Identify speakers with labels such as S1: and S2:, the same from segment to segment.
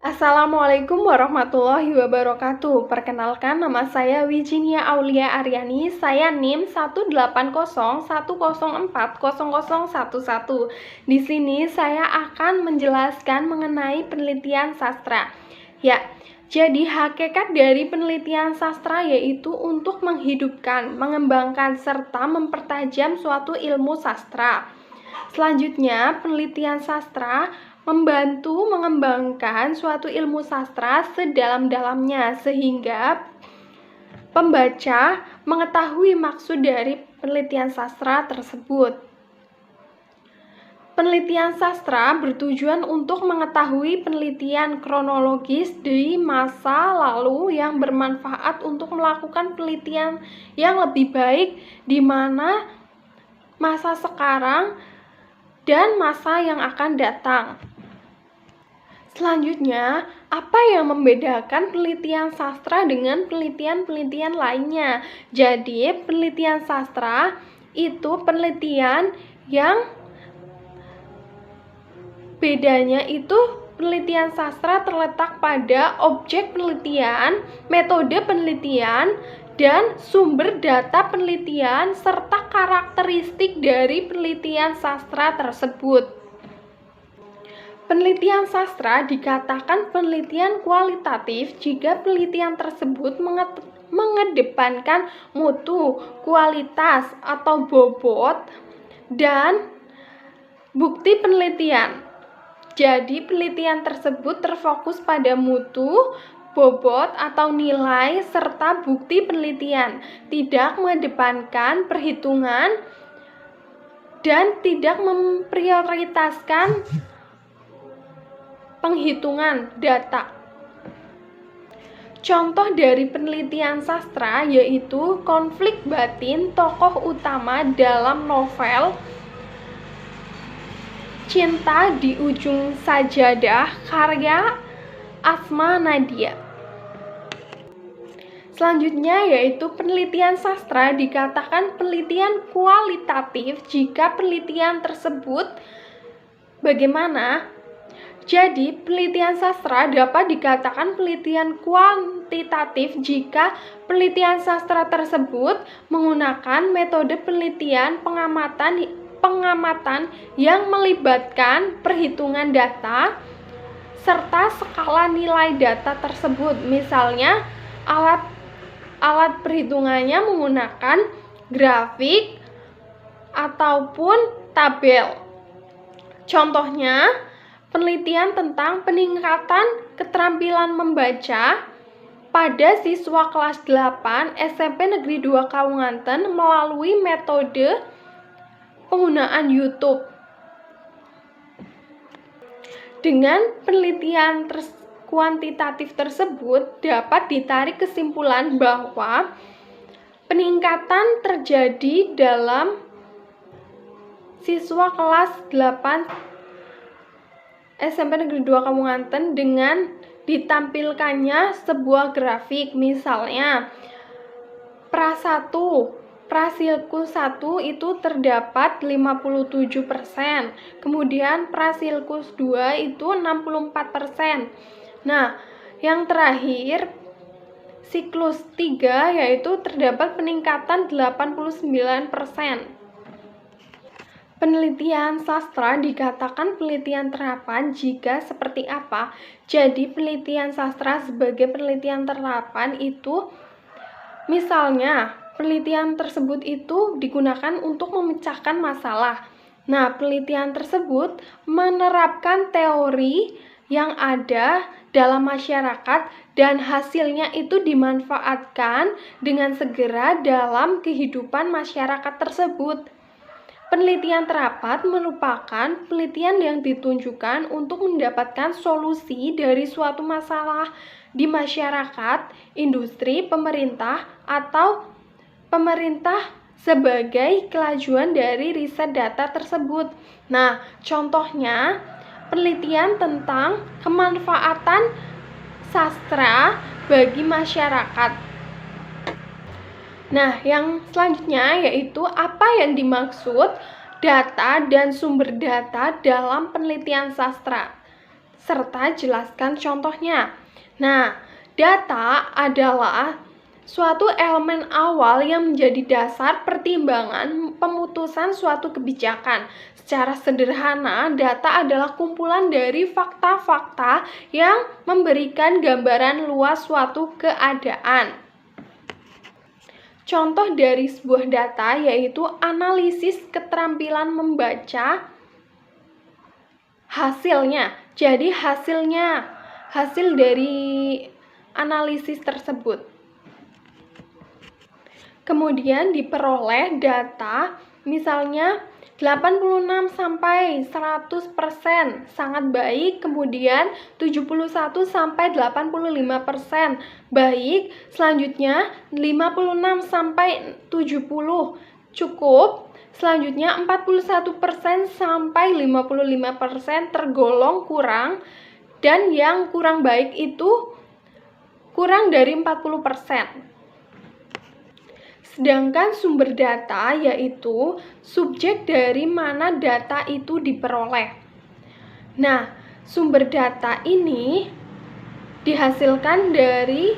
S1: Assalamualaikum warahmatullahi wabarakatuh. Perkenalkan, nama saya Wijinia Aulia Aryani. Saya NIM 18010040011. Di sini saya akan menjelaskan mengenai penelitian sastra. Ya, jadi hakikat dari penelitian sastra yaitu untuk menghidupkan, mengembangkan, serta mempertajam suatu ilmu sastra. Selanjutnya, penelitian sastra membantu mengembangkan suatu ilmu sastra sedalam-dalamnya sehingga pembaca mengetahui maksud dari penelitian sastra tersebut. Penelitian sastra bertujuan untuk mengetahui penelitian kronologis di masa lalu yang bermanfaat untuk melakukan penelitian yang lebih baik di mana masa sekarang dan masa yang akan datang. Selanjutnya, apa yang membedakan penelitian sastra dengan penelitian-penelitian lainnya? Jadi, penelitian sastra itu penelitian yang bedanya itu penelitian sastra terletak pada objek penelitian, metode penelitian, dan sumber data penelitian serta karakteristik dari penelitian sastra tersebut. Penelitian sastra dikatakan penelitian kualitatif jika penelitian tersebut mengedepankan mutu, kualitas, atau bobot, dan bukti penelitian. Jadi, penelitian tersebut terfokus pada mutu, bobot, atau nilai, serta bukti penelitian, tidak mengedepankan perhitungan, dan tidak memprioritaskan penghitungan data. Contoh dari penelitian sastra yaitu konflik batin tokoh utama dalam novel Cinta di Ujung Sajadah karya Asma Nadia. Selanjutnya yaitu penelitian sastra dikatakan penelitian kualitatif jika penelitian tersebut bagaimana? Jadi, penelitian sastra dapat dikatakan penelitian kuantitatif jika penelitian sastra tersebut menggunakan metode penelitian pengamatan yang melibatkan perhitungan data serta skala nilai data tersebut. Misalnya, alat perhitungannya menggunakan grafik ataupun tabel. Contohnya, penelitian tentang peningkatan keterampilan membaca pada siswa kelas 8 SMP Negeri 2 Kaunganten melalui metode penggunaan YouTube. Dengan penelitian kuantitatif tersebut dapat ditarik kesimpulan bahwa peningkatan terjadi dalam siswa kelas 8 SMP Negeri 2 Kaunganten dengan ditampilkannya sebuah grafik. Misalnya, prasilkus 1 itu terdapat 57%, kemudian prasilkus 2 itu 64%. Nah, yang terakhir siklus 3 yaitu terdapat peningkatan 89%. Penelitian sastra dikatakan penelitian terapan jika seperti apa? Jadi, penelitian sastra sebagai penelitian terapan itu misalnya penelitian tersebut itu digunakan untuk memecahkan masalah. Nah, penelitian tersebut menerapkan teori yang ada dalam masyarakat dan hasilnya itu dimanfaatkan dengan segera dalam kehidupan masyarakat tersebut. Penelitian terapan merupakan penelitian yang ditunjukkan untuk mendapatkan solusi dari suatu masalah di masyarakat, industri, pemerintah, atau pemerintah sebagai kelajuan dari riset data tersebut. Nah, contohnya penelitian tentang kemanfaatan sastra bagi masyarakat. Nah, yang selanjutnya yaitu apa yang dimaksud data dan sumber data dalam penelitian sastra. serta jelaskan contohnya. Nah, data adalah suatu elemen awal yang menjadi dasar pertimbangan pemutusan suatu kebijakan. Secara sederhana, data adalah kumpulan dari fakta-fakta yang memberikan gambaran luas suatu keadaan. Contoh dari sebuah data yaitu analisis keterampilan membaca hasilnya. Jadi hasil dari analisis tersebut. Kemudian diperoleh data misalnya 86 sampai 100% sangat baik, kemudian 71 sampai 85% baik, selanjutnya 56 sampai 70 cukup, selanjutnya 41% sampai 55% tergolong kurang, dan yang kurang baik itu kurang dari 40%. Sedangkan sumber data yaitu subjek dari mana data itu diperoleh. Nah, sumber data ini dihasilkan dari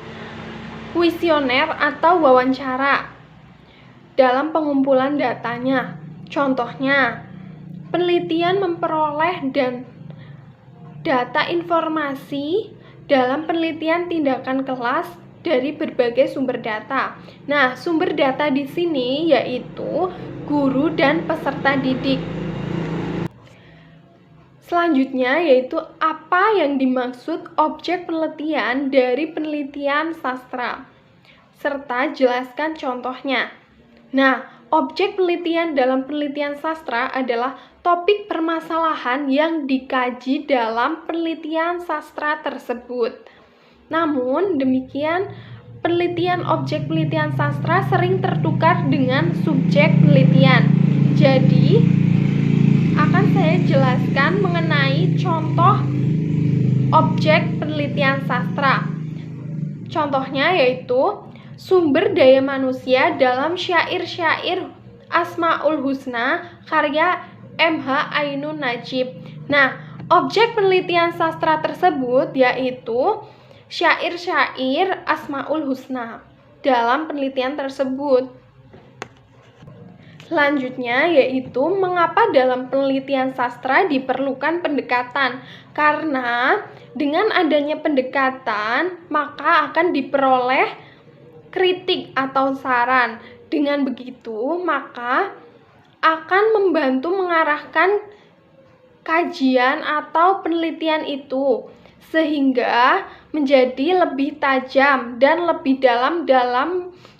S1: kuesioner atau wawancara dalam pengumpulan datanya. Contohnya, penelitian memperoleh dan data informasi dalam penelitian tindakan kelas dari berbagai sumber data. Nah, sumber data di sini yaitu guru dan peserta didik. Selanjutnya yaitu apa yang dimaksud objek penelitian dari penelitian sastra, serta jelaskan contohnya. Nah, objek penelitian dalam penelitian sastra adalah topik permasalahan yang dikaji dalam penelitian sastra tersebut. Namun demikian, penelitian objek penelitian sastra sering tertukar dengan subjek penelitian. Jadi, akan saya jelaskan mengenai contoh objek penelitian sastra. Contohnya yaitu sumber daya manusia dalam syair-syair Asmaul Husna karya M.H. Ainun Najib. Nah, objek penelitian sastra tersebut yaitu syair-syair Asmaul Husna dalam penelitian tersebut. Selanjutnya yaitu mengapa dalam penelitian sastra diperlukan pendekatan. Karena dengan adanya pendekatan maka akan diperoleh kritik atau saran. Dengan begitu maka akan membantu mengarahkan kajian atau penelitian itu sehingga menjadi lebih tajam dan lebih dalam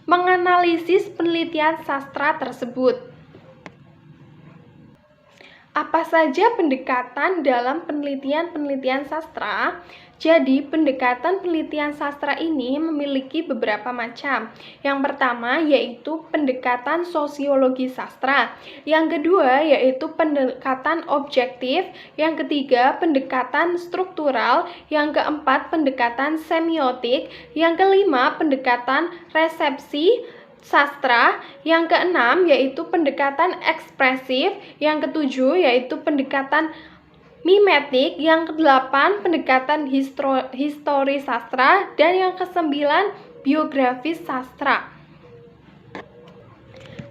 S1: menganalisis penelitian sastra tersebut. Apa saja pendekatan dalam penelitian sastra? Jadi, pendekatan penelitian sastra ini memiliki beberapa macam. Yang pertama yaitu pendekatan sosiologi sastra. Yang kedua yaitu pendekatan objektif. Yang ketiga pendekatan struktural. Yang keempat pendekatan semiotik. Yang kelima pendekatan resepsi sastra. Yang keenam yaitu pendekatan ekspresif. Yang ketujuh yaitu pendekatan mimetik, yang kedelapan pendekatan histori sastra, dan yang kesembilan biografis sastra.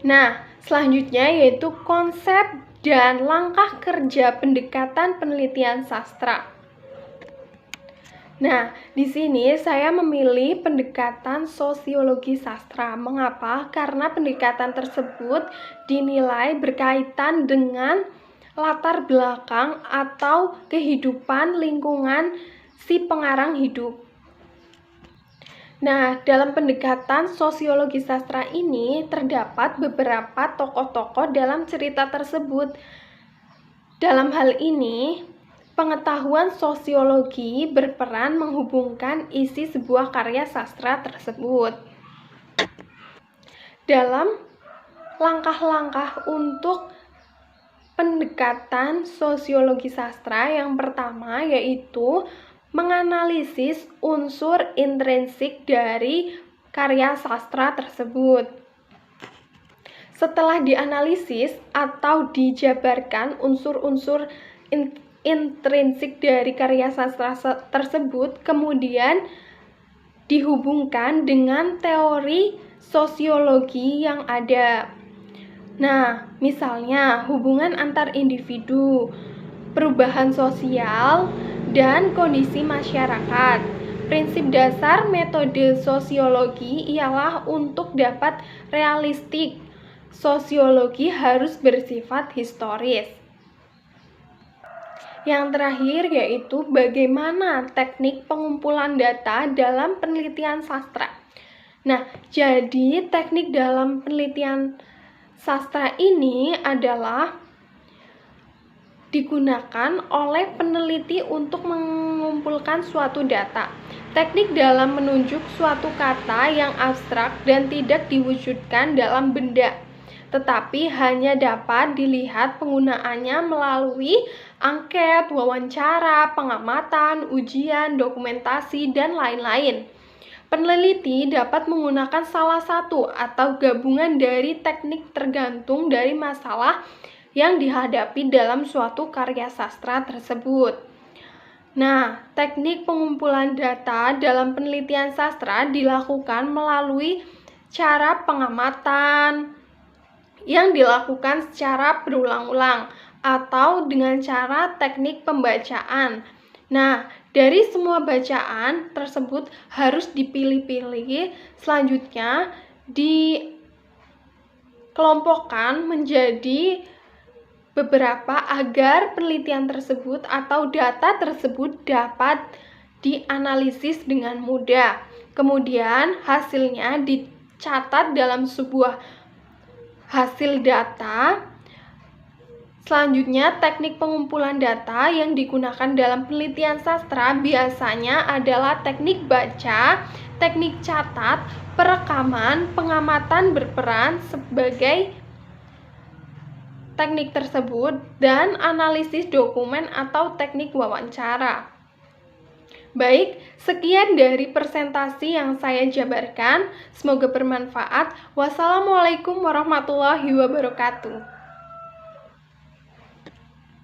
S1: Nah, selanjutnya yaitu konsep dan langkah kerja pendekatan penelitian sastra. Nah, di sini saya memilih pendekatan sosiologi sastra. Mengapa? Karena pendekatan tersebut dinilai berkaitan dengan latar belakang atau kehidupan lingkungan si pengarang hidup. Nah, dalam pendekatan sosiologi sastra ini terdapat beberapa tokoh-tokoh dalam cerita tersebut. Dalam hal ini, pengetahuan sosiologi berperan menghubungkan isi sebuah karya sastra tersebut. Dalam langkah-langkah untuk pendekatan sosiologi sastra yang pertama yaitu menganalisis unsur intrinsik dari karya sastra tersebut. Setelah dianalisis atau dijabarkan unsur-unsur intrinsik dari karya sastra tersebut kemudian dihubungkan dengan teori sosiologi yang ada. Nah, misalnya hubungan antar individu, perubahan sosial, dan kondisi masyarakat. Prinsip dasar metode sosiologi ialah untuk dapat realistik. Sosiologi harus bersifat historis. Yang terakhir yaitu bagaimana teknik pengumpulan data dalam penelitian sastra. Nah, jadi teknik dalam penelitian sastra ini adalah digunakan oleh peneliti untuk mengumpulkan suatu data. Teknik dalam menunjuk suatu kata yang abstrak dan tidak diwujudkan dalam benda, tetapi hanya dapat dilihat penggunaannya melalui angket, wawancara, pengamatan, ujian, dokumentasi, dan lain-lain. Peneliti dapat menggunakan salah satu atau gabungan dari teknik tergantung dari masalah yang dihadapi dalam suatu karya sastra tersebut. Nah, teknik pengumpulan data dalam penelitian sastra dilakukan melalui cara pengamatan yang dilakukan secara berulang-ulang atau dengan cara teknik pembacaan. Nah, dari semua bacaan tersebut harus dipilih-pilih, selanjutnya dikelompokkan menjadi beberapa agar penelitian tersebut atau data tersebut dapat dianalisis dengan mudah. Kemudian hasilnya dicatat dalam sebuah hasil data. Selanjutnya, teknik pengumpulan data yang digunakan dalam penelitian sastra biasanya adalah teknik baca, teknik catat, perekaman, pengamatan berperan sebagai teknik tersebut, dan analisis dokumen atau teknik wawancara. Baik, sekian dari presentasi yang saya jabarkan. Semoga bermanfaat. Wassalamualaikum warahmatullahi wabarakatuh.